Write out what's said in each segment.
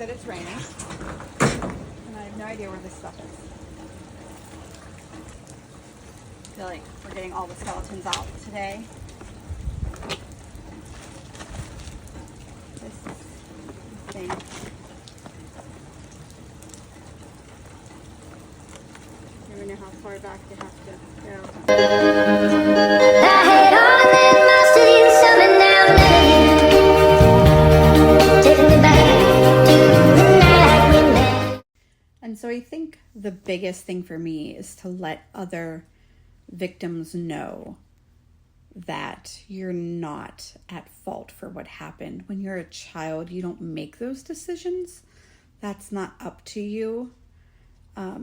that it's raining. And I have no idea where this stuff is. I feel like we're getting all the skeletons out today. This thing. Never know how far back you have to go. I had all that most of you summoned down, taking me back to the night we met. And so I think the biggest thing for me is to let other victims know that you're not at fault for what happened. When you're a child, you don't make those decisions. That's not up to you.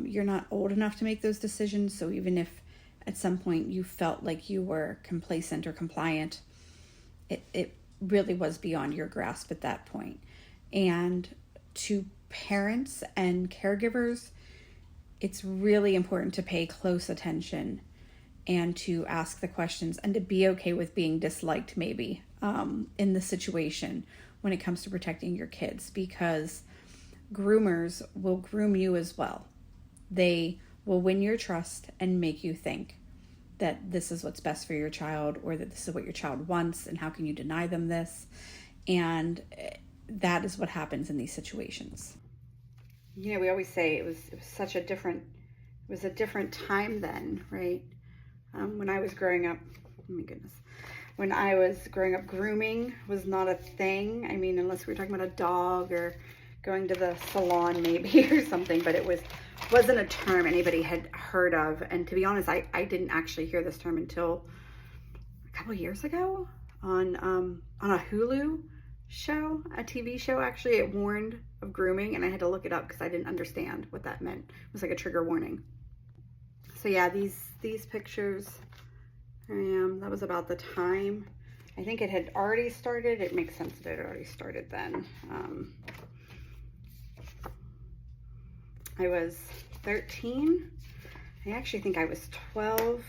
You're not old enough to make those decisions. So even if at some point you felt like you were complacent or compliant, it really was beyond your grasp at that point. And to parents and caregivers, it's really important to pay close attention and to ask the questions and to be okay with being disliked maybe in the situation when it comes to protecting your kids, because groomers will groom you as well. They will win your trust and make you think that this is what's best for your child, or that this is what your child wants, and how can you deny them this? And that is what happens in these situations. You know, we always say it was a different time then, right? When I was growing up, oh my goodness, when I was growing up, grooming was not a thing. I mean, unless we were talking about a dog or going to the salon maybe or something, but it wasn't a term anybody had heard of. And to be honest, I didn't actually hear this term until a couple of years ago on a Hulu show, a TV show actually. It warned of grooming, and I had to look it up because I didn't understand what that meant. It was like a trigger warning. So yeah, these pictures, that was about the time. I think it had already started. It makes sense that it had already started then. I was 13. I actually think I was 12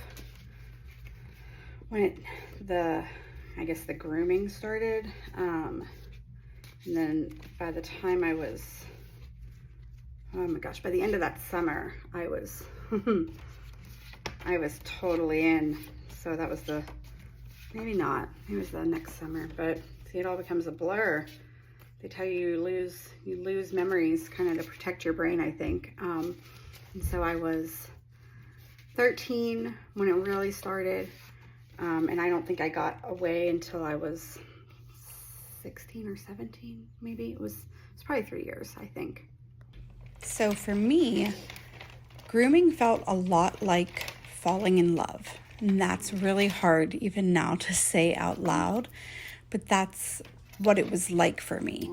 when the grooming started. And then by the time I was, oh my gosh, by the end of that summer, I was totally in. So that was maybe not, it was the next summer, but see, it all becomes a blur. They tell you you lose memories kind of to protect your brain, I think. And so I was 13 when it really started. And I don't think I got away until I was 16 or 17, maybe. It was probably 3 years, I think. So for me, grooming felt a lot like falling in love. And that's really hard even now to say out loud, but that's what it was like for me.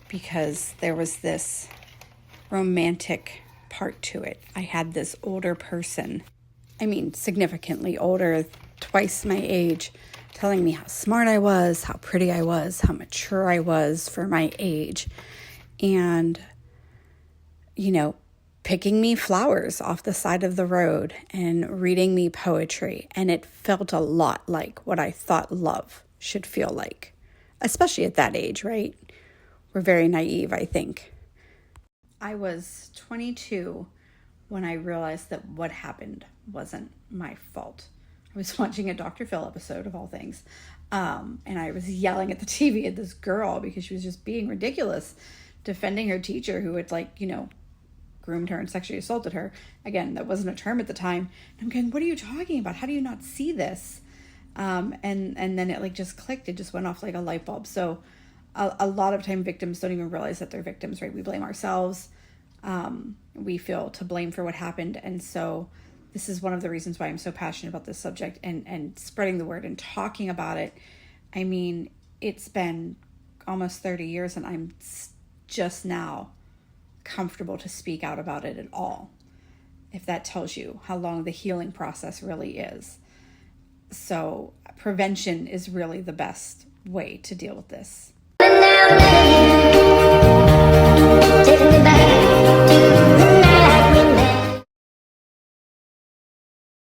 Because there was this romantic part to it. I had this older person, I mean significantly older, twice my age, telling me how smart I was, how pretty I was, how mature I was for my age. And, picking me flowers off the side of the road and reading me poetry. And it felt a lot like what I thought love should feel like, especially at that age, right? We're very naive, I think. I was 22 when I realized that what happened wasn't my fault. I was watching a Dr. Phil episode, of all things, and I was yelling at the TV at this girl because she was just being ridiculous, defending her teacher who had, groomed her and sexually assaulted her. Again, that wasn't a term at the time. And I'm going, what are you talking about? How do you not see this? And then it just clicked. It just went off like a light bulb. So a lot of time victims don't even realize that they're victims, right? We blame ourselves. We feel to blame for what happened. And so this is one of the reasons why I'm so passionate about this subject and spreading the word and talking about it. I mean, it's been almost 30 years and I'm just now comfortable to speak out about it at all. If that tells you how long the healing process really is. So prevention is really the best way to deal with this.